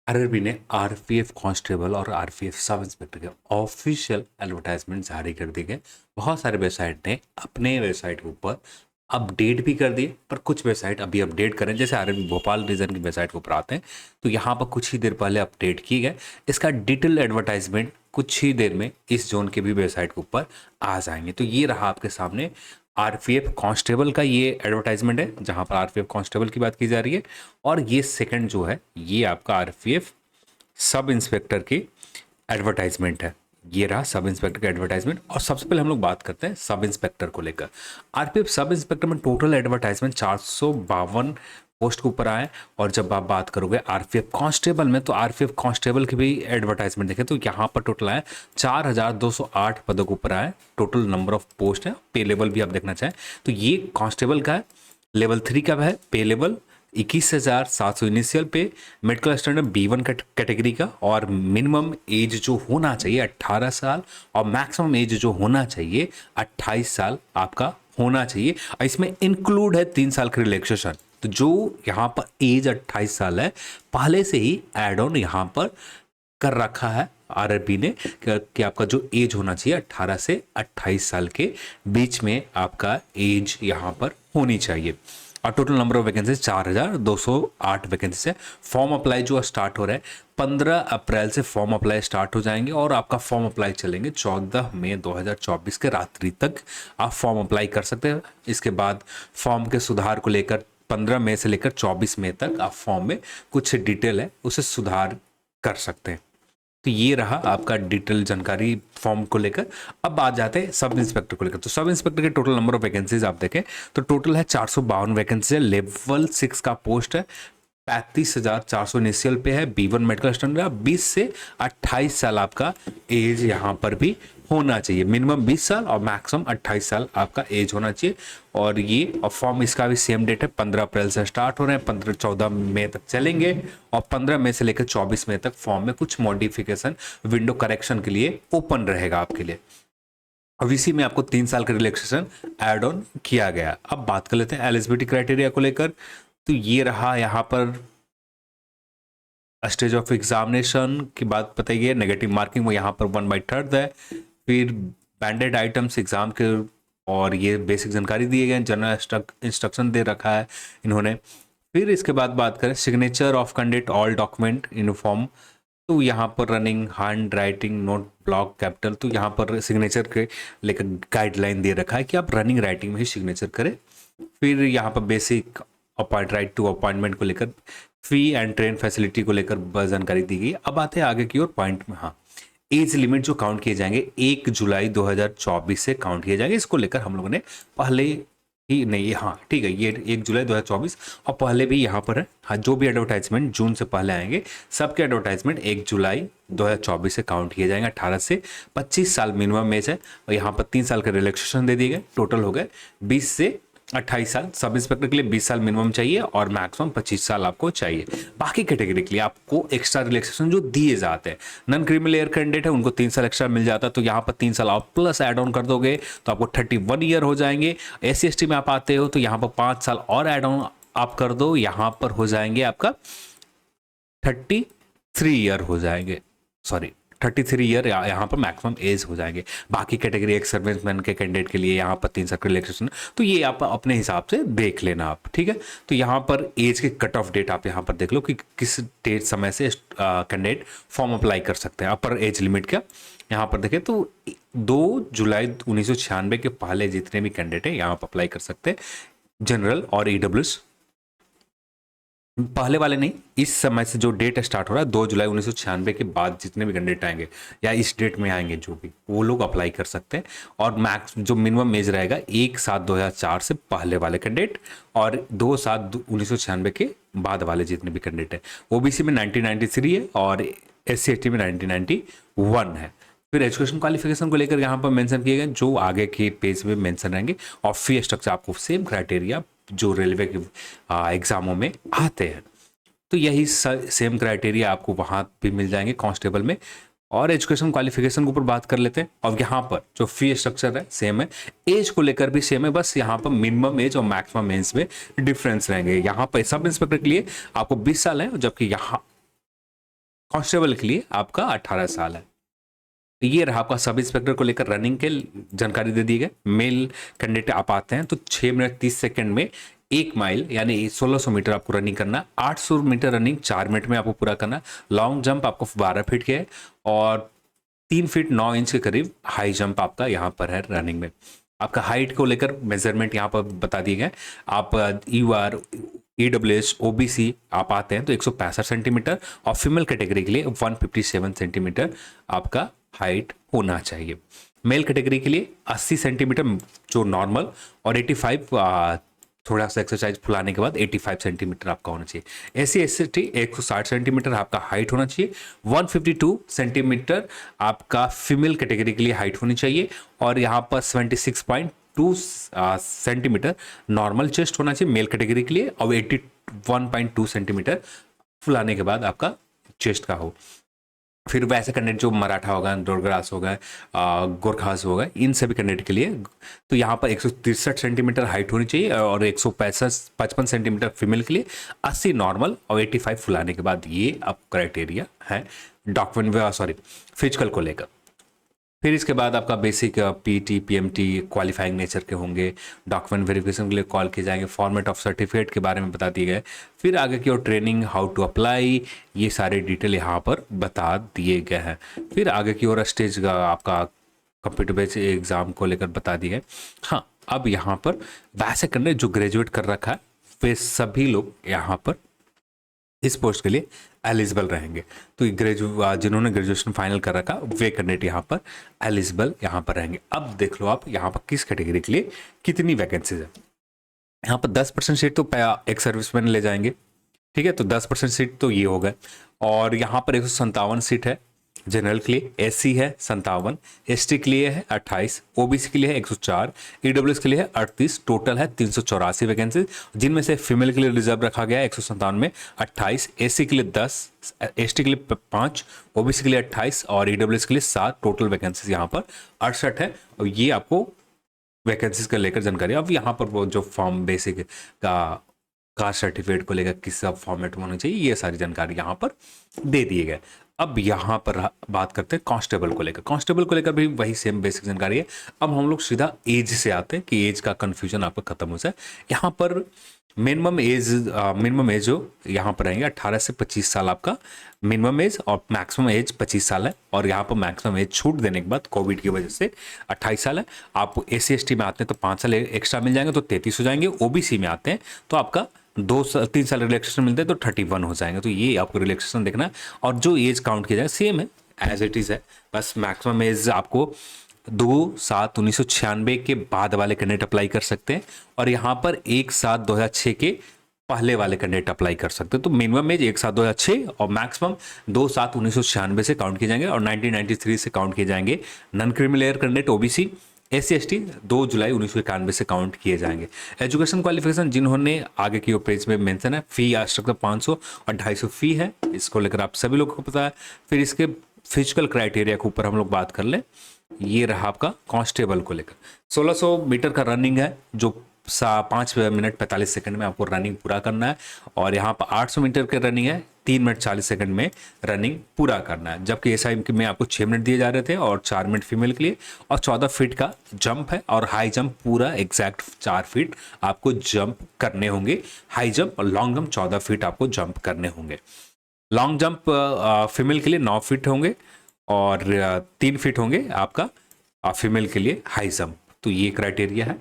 RRB ने RPF constable और RPF sub inspector के ऑफिशियल एडवर्टाइजमेंट जारी कर दिए गए। बहुत सारे वेबसाइट ने अपने वेबसाइट के ऊपर अपडेट भी कर दिए, पर कुछ वेबसाइट अभी अपडेट करें। जैसे आरआरबी भोपाल रीजन की वेबसाइट के ऊपर आते हैं तो यहाँ पर कुछ ही देर पहले अपडेट किए गए। इसका डिटेल एडवर्टाइजमेंट कुछ ही देर में इस जोन के भी वेबसाइट के ऊपर आ जाएंगे। तो ये रहा आपके सामने आरपीएफ कांस्टेबल का ये एडवर्टाइजमेंट है, जहां पर आरपीएफ कांस्टेबल की बात की जा रही है। और ये सेकंड जो है ये आपका आरपीएफ सब इंस्पेक्टर की एडवर्टाइजमेंट है। ये रहा सब इंस्पेक्टर का एडवर्टाइजमेंट। और सबसे पहले हम लोग बात करते हैं सब इंस्पेक्टर को लेकर। आरपीएफ सब इंस्पेक्टर में टोटल एडवर्टाइजमेंट 452 पोस्ट के ऊपर आए। और जब आप बात करोगे आरपीएफ कांस्टेबल में, तो आरपीएफ कांस्टेबल की भी एडवर्टाइजमेंट देखें तो यहाँ पर टोटल आए 4208 पदों के ऊपर आए। टोटल नंबर ऑफ पोस्ट है। पे लेवल भी आप देखना चाहें तो ये कांस्टेबल का है, लेवल 3 का है पे लेवल 21,700 इनिशियल पे, मेडिकल स्टैंडर्ड B1 कैटेगरी का। और मिनिमम एज जो होना चाहिए 18 साल और मैक्सिमम एज जो होना चाहिए 28 साल आपका होना चाहिए। और इसमें इंक्लूड है 3 साल का रिलैक्सेशन। तो जो यहाँ पर एज 28 साल है, पहले से ही एड ऑन यहाँ पर कर रखा है आरआरबी ने कि आपका जो एज होना चाहिए 18 से 28 साल के बीच में आपका एज यहाँ पर होनी चाहिए। और total number of vacancies 4208 vacancy है। फॉर्म अप्लाई जो स्टार्ट हो रहा है 15 अप्रैल से फॉर्म अप्लाई स्टार्ट हो जाएंगे और आपका फॉर्म अप्लाई चलेंगे 14 मई 2024 के रात्रि तक आप फॉर्म अप्लाई कर सकते हैं। इसके बाद फॉर्म के सुधार को लेकर 15 मई से लेकर 24 मई तक आप फॉर्म में कुछ डिटेल है उसे सुधार कर सकते हैं। तो ये रहा आपका डिटेल जानकारी फॉर्म को लेकर। अब आ जाते हैं सब इंस्पेक्टर को लेकर। तो सब इंस्पेक्टर के टोटल नंबर ऑफ वैकेंसीज आप देखें तो टोटल है 452 वैकेंसी है। लेवल 6 का पोस्ट है, 35,400 इनिशियल पे है। B1 मेडिकल स्टैंडर्ड 20 से 28 साल आपका एज यहाँ पर भी होना चाहिए। मिनिमम 20 साल और मैक्सिमम 28 साल आपका एज होना चाहिए। और ये और फॉर्म इसका भी सेम डेट है, 15 अप्रैल से स्टार्ट हो रहे हैं, 14 मई तक चलेंगे। और 15 मई से लेकर 24 मई तक फॉर्म में कुछ मॉडिफिकेशन विंडो करेक्शन के लिए ओपन रहेगा आपके लिए। अब इसी में आपको 3 साल का रिलैक्सेशन एड ऑन किया गया। अब बात कर लेते हैं एलिजिबिलिटी क्राइटेरिया को लेकर। तो ये रहा यहाँ पर स्टेज ऑफ एग्जामिनेशन की बात बताइए। नेगेटिव मार्किंग वो यहाँ पर 1/3 है। फिर बैंडेड आइटम्स एग्जाम के और ये बेसिक जानकारी दिए गए, जनरल इंस्ट्रक्शन दे रखा है इन्होंने। फिर इसके बाद बात करें signature of candidate all document in form. तो यहाँ पर running hand writing note block capital, तो यहाँ पर सिग्नेचर के लेकर गाइडलाइन दे रखा है कि आप रनिंग राइटिंग में ही सिग्नेचर करें। फिर यहाँ पर बेसिक राइट टू अपॉइंटमेंट को लेकर, फी एंड ट्रेन फैसिलिटी को लेकर जानकारी दी गई। अब आते हैं आगे की ओर पॉइंट में। हाँ, एज लिमिट जो काउंट किए जाएंगे 1 जुलाई 2024 से काउंट किए जाएंगे। इसको लेकर हम लोगों ने पहले ही नहीं, हाँ ठीक है, ये 1 जुलाई 2024 और पहले भी यहाँ पर है। हाँ, जो भी एडवर्टाइजमेंट जून से पहले आएंगे सबके एडवर्टाइजमेंट 1 जुलाई 2024 से काउंट किए जाएंगे। 18 से 25 साल मिनिमम एज है और यहाँ पर 3 साल का रिलैक्सेशन दे दिए गए। टोटल हो गए 20 से 28 साल। सब इंस्पेक्टर के लिए 20 साल मिनिमम चाहिए और मैक्सिमम 25 साल आपको चाहिए। बाकी कैटेगरी के लिए आपको एक्स्ट्रा रिलैक्सेशन जो दिए जाते हैं, नॉन क्रिमिनल एयर कैंडिडेट है उनको 3 साल एक्स्ट्रा मिल जाता है। तो यहाँ पर 3 साल आप प्लस एड ऑन कर दोगे तो आपको 31 ईयर हो जाएंगे। SC/ST में आप आते हो तो यहाँ पर 5 साल और एड ऑन आप कर दो, यहाँ पर हो जाएंगे आपका 33 ईयर हो जाएंगे। सॉरी 33 ईयर यहाँ पर मैक्सिमम एज हो जाएंगे। बाकी कैटेगरी एक सर्विसमैन के कैंडिडेट के लिए यहाँ पर 3 साल का रिलैक्सेशन, तो ये आप अपने हिसाब से देख लेना आप, ठीक है। तो यहाँ पर एज के कट ऑफ डेट आप यहाँ पर देख लो कि किस डेट समय से कैंडिडेट फॉर्म अप्लाई कर सकते हैं। अपर एज लिमिट का यहाँ पर देखें तो 2 जुलाई 1996 के पहले जितने भी कैंडिडेट हैं यहाँ पर अप्लाई कर सकते हैं। जनरल और EWS पहले वाले नहीं, इस समय से जो डेट स्टार्ट हो रहा है 2 जुलाई 1996 के बाद जितने भी कैंडिडेट आएंगे या इस डेट में आएंगे जो भी, वो लोग अप्लाई कर सकते हैं। और मैक्स जो मिनिमम एज रहेगा 1/7/2004 से पहले वाले कैंडिडेट और 2/7/1996 के बाद वाले जितने भी कैंडिडेट हैं। OBC में 1993 है और SC/ST में 1991 है। फिर एजुकेशन क्वालिफिकेशन को लेकर यहाँ पर मेंशन किए गए जो आगे के पेज में मेंशन रहेंगे। और फी स्ट्रक्चर आपको सेम क्राइटेरिया जो रेलवे के एग्जामों में आते हैं, तो यही सेम क्राइटेरिया आपको वहाँ भी मिल जाएंगे कांस्टेबल में। और एजुकेशन क्वालिफिकेशन के ऊपर बात कर लेते हैं। और यहाँ पर जो फी स्ट्रक्चर है सेम है, एज को लेकर भी सेम है, बस यहाँ पर मिनिमम एज और मैक्सिमम एज में डिफरेंस रहेंगे। यहाँ पर सब इंस्पेक्टर के लिए आपको 20 साल है, जबकि यहाँ कांस्टेबल के लिए आपका 18 साल है। ये रहा आपका सब इंस्पेक्टर को लेकर रनिंग के जानकारी दे दी गई। मेल कैंडिडेट आप आते हैं तो 6 मिनट 30 सेकंड में 1 माइल यानी 1600 मीटर आपको रनिंग करना। 800 मीटर रनिंग 4 मिनट में आपको पूरा करना। लॉन्ग जंप आपको 12 फीट के है और 3 फीट 9 इंच के करीब हाई जंप आपका यहाँ पर है रनिंग में। आपका हाइट को लेकर मेजरमेंट यहाँ पर बता दिए गए। आप UR EWS OBC आप आते हैं तो 165 सेंटीमीटर और फीमेल कैटेगरी के लिए 157 सेंटीमीटर आपका हाइट होना चाहिए। मेल कैटेगरी के लिए 80 सेंटीमीटर जो नॉर्मल और 85 थोड़ा सा एक्सरसाइज फुलाने के बाद 85 सेंटीमीटर आपका होना चाहिए। SC/ST 160 सेंटीमीटर आपका हाइट होना चाहिए। 152 सेंटीमीटर आपका फीमेल कैटेगरी के लिए हाइट होनी चाहिए और यहाँ पर 76.2 सेंटीमीटर नॉर्मल चेस्ट होना चाहिए मेल कैटेगरी के लिए और 81.2 सेंटीमीटर फुलाने के बाद आपका चेस्ट का हो। फिर वैसे कैंडिडेट जो मराठा होगा, डोगरास होगा, गोरखास होगा, इन सभी कैंडिडेट के लिए तो यहाँ पर 163 सेंटीमीटर हाइट होनी चाहिए और 155 सेंटीमीटर फीमेल के लिए, 80 नॉर्मल और 85 फुलाने के बाद ये अब क्राइटेरिया है डॉक्यूमेंट फिजिकल को लेकर। फिर इसके बाद आपका basic PT PMT qualifying nature के होंगे। डॉक्यूमेंट वेरिफिकेशन के लिए कॉल किए जाएंगे। फॉर्मेट ऑफ सर्टिफिकेट के बारे में बता दिए गए। फिर आगे की और ट्रेनिंग, हाउ टू अप्लाई, ये सारे डिटेल यहाँ पर बता दिए गए हैं। फिर आगे की और स्टेज का आपका कंप्यूटर बेस्ड एग्जाम को लेकर बता दिए गए। हाँ, अब यहाँ पर वैसे करने जो ग्रेजुएट कर रखा है वे सभी लोग यहाँ पर इस पोस्ट के लिए एलिजिबल रहेंगे। तो जिन्होंने ग्रेजुएशन फाइनल कर रखा वे कैंडिडेट यहाँ पर एलिजिबल यहाँ पर रहेंगे। अब देख लो आप यहाँ पर किस कैटेगरी के लिए कितनी वैकेंसीज है। यहाँ पर 10% सीट तो एक सर्विसमैन ले जाएंगे, ठीक है, तो 10% सीट तो ये हो गए। और यहाँ पर 157 सीट है जनरल के लिए, SC है 57, ST के लिए है 28, OBC के लिए है 104, EWS के लिए है 38। टोटल है 384 वैकेंसी, जिनमें से फीमेल के लिए रिजर्व रखा गया है 157 में 28, SC के लिए 10, ST के लिए 5, OBC के लिए 28 और EWS के लिए 7। टोटल वैकेंसीज यहाँ पर 68 है। और ये आपको वैकेंसीज का लेकर जानकारी। अब यहाँ पर वो जो फॉर्म बेसिक का कास्ट सर्टिफिकेट को लेकर किस फॉर्मेट में होना चाहिए, ये सारी जानकारी यहाँ पर दे दिए गए। अब यहाँ पर बात करते हैं कांस्टेबल को लेकर। कांस्टेबल को लेकर भी वही सेम बेसिक जानकारी है। अब हम लोग सीधा एज से आते हैं कि एज का कन्फ्यूजन आपका खत्म हो जाए। यहाँ पर मिनिमम एज जो यहाँ पर रहेंगे 18 से 25 साल आपका मिनिमम एज और मैक्सिमम एज 25 साल है। और यहाँ पर मैक्सिमम एज छूट देने के बाद कोविड की वजह से 28 साल है। आप SC/ST में आते हैं तो 5 साल एक्स्ट्रा मिल जाएंगे तो 33 हो जाएंगे। OBC में आते हैं तो आपका 3 साल रिलैक्सेशन मिलते हैं तो 31 हो जाएंगे। तो ये आपको रिलैक्सेशन देखना है। और जो एज काउंट किया जाए सेम है, एज इट इज़ है, बस मैक्सिमम एज आपको 2/7/1996 के बाद वाले कैंडिडेट अप्लाई कर सकते हैं और यहाँ पर 1/7/2006 के पहले वाले कैंडिडेट अप्लाई कर सकते हैं। तो मिनिमम एज 1/7/2006 और मैक्सिमम 2/7/1996 से काउंट किए जाएंगे और 1993 से काउंट किए जाएंगे। Non criminal candidate OBC SC/ST 2 जुलाई 1991 से काउंट किए जाएंगे। एजुकेशन क्वालिफिकेशन जिन्होंने आगे की पेज में मेंशन है, फी स्ट्रक्चर 500 और 250 फी है, इसको लेकर आप सभी लोगों को पता है। फिर इसके फिजिकल क्राइटेरिया के ऊपर हम लोग बात कर लें। ये रहा आपका कांस्टेबल को लेकर 1600 मीटर का रनिंग है जो 5 मिनट 45 सेकंड में आपको रनिंग पूरा करना है। और यहाँ पर 800 मीटर की रनिंग है 3 मिनट 40 सेकंड में रनिंग पूरा करना है। जबकि SI में आपको 6 मिनट दिए जा रहे थे और 4 मिनट फीमेल के लिए। और 14 फीट का जंप है और हाई जंप पूरा एग्जैक्ट 4 फीट आपको जंप करने होंगे। हाई जंप और लॉन्ग जंप 14 फीट आपको जंप करने होंगे। लॉन्ग जंप फीमेल के लिए 9 फीट होंगे और 3 फीट होंगे आपका फीमेल के लिए हाई जंप। तो ये क्राइटेरिया है।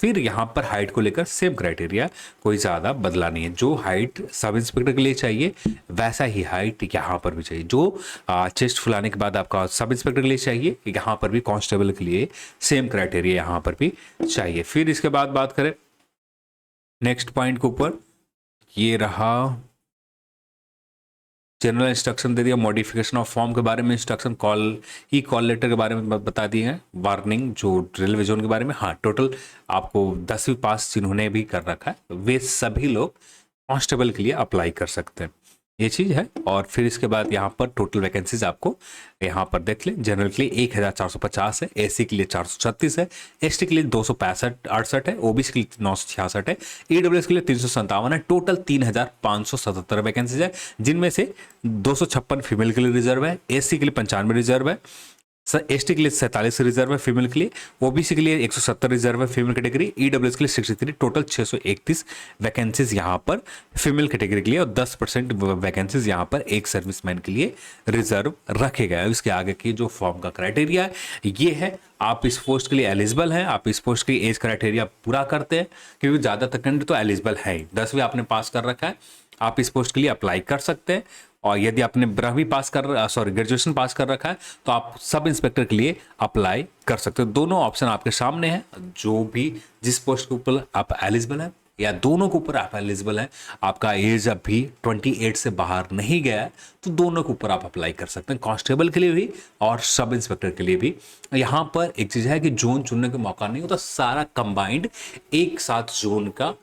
फिर यहाँ पर हाइट को लेकर सेम क्राइटेरिया, कोई ज़्यादा बदला नहीं है। जो हाइट सब इंस्पेक्टर के लिए चाहिए वैसा ही हाइट यहाँ पर भी चाहिए। जो चेस्ट फुलाने के बाद आपका सब इंस्पेक्टर के लिए चाहिए, यहाँ पर भी कांस्टेबल के लिए सेम क्राइटेरिया यहाँ पर भी चाहिए। फिर इसके बाद बात करें नेक्स्ट पॉइंट के ऊपर, ये रहा जनरल इंस्ट्रक्शन दे दिया। मॉडिफिकेशन ऑफ फॉर्म के बारे में इंस्ट्रक्शन, कॉल लेटर के बारे में बता दिए हैं। वार्निंग जो रेलवे जोन के बारे में, हाँ, टोटल आपको 10वीं पास जिन्होंने भी कर रखा है वे सभी लोग कांस्टेबल के लिए अप्लाई कर सकते हैं। ये चीज़ है। और फिर इसके बाद यहाँ पर टोटल वैकेंसीज आपको यहाँ पर देख लें। जनरल के लिए 1450 है, एसी के लिए 436 है, एसटी के लिए 265-68 है, ओबीसी के लिए 966 है, ईडब्ल्यूएस के लिए 357 है। टोटल 3577 वैकेंसीज है, जिनमें से 256 फीमेल के लिए रिजर्व है, एससी के लिए 95 रिजर्व है, सर एसटी के लिए 47 रिजर्व है फीमेल के लिए, ओबीसी के लिए 170 रिजर्व है फीमेल कैटेगरी, ईडब्ल्यूएस के लिए 63। टोटल 631 वैकेंसीज यहाँ पर फीमेल कैटेगरी के लिए और 10% वैकेंसीज यहाँ पर एक सर्विसमैन के लिए रिजर्व रखे गए हैं। इसके आगे की जो फॉर्म का क्राइटेरिया है ये है, आप इस पोस्ट के लिए एलिजिबल हैं, आप इस पोस्ट की एज क्राइटेरिया पूरा करते हैं, क्योंकि ज़्यादातर कैंडिडेट तो एलिजिबल है ही, 10वीं आपने पास कर रखा है, आप इस पोस्ट के लिए अप्लाई कर सकते हैं। और यदि आपने 12वीं पास कर ग्रेजुएशन पास कर रखा है तो आप सब इंस्पेक्टर के लिए अप्लाई कर सकते हो। दोनों ऑप्शन आपके सामने हैं, जो भी जिस पोस्ट के ऊपर आप एलिजिबल हैं या दोनों के ऊपर आप एलिजिबल हैं, आपका एज अभी 28 से बाहर नहीं गया है, तो दोनों के ऊपर आप अप्लाई कर सकते हैं, कांस्टेबल के लिए भी और सब इंस्पेक्टर के लिए भी। यहाँ पर एक चीज़ है कि जोन चुनने का मौका नहीं होता, सारा कंबाइंड एक साथ जोन का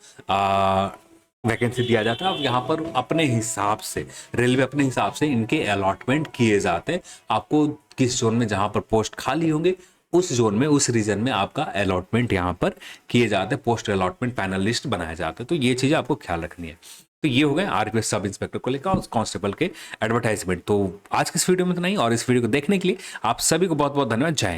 वैकेंसी दिया जाता है। अब यहाँ पर अपने हिसाब से रेलवे अपने हिसाब से इनके अलॉटमेंट किए जाते हैं। आपको किस जोन में जहाँ पर पोस्ट खाली होंगे उस जोन में उस रीजन में आपका अलॉटमेंट यहाँ पर किए जाते हैं, पोस्ट अलॉटमेंट पैनल लिस्ट बनाया जाता है। तो ये चीज़ें आपको ख्याल रखनी है। तो ये हो गए आरपीएफ सब इंस्पेक्टर को लेकर और कांस्टेबल के एडवर्टाइजमेंट। तो आज की इस वीडियो में तो नहीं, और इस वीडियो को देखने के लिए आप सभी को बहुत बहुत धन्यवाद। जय हिंद।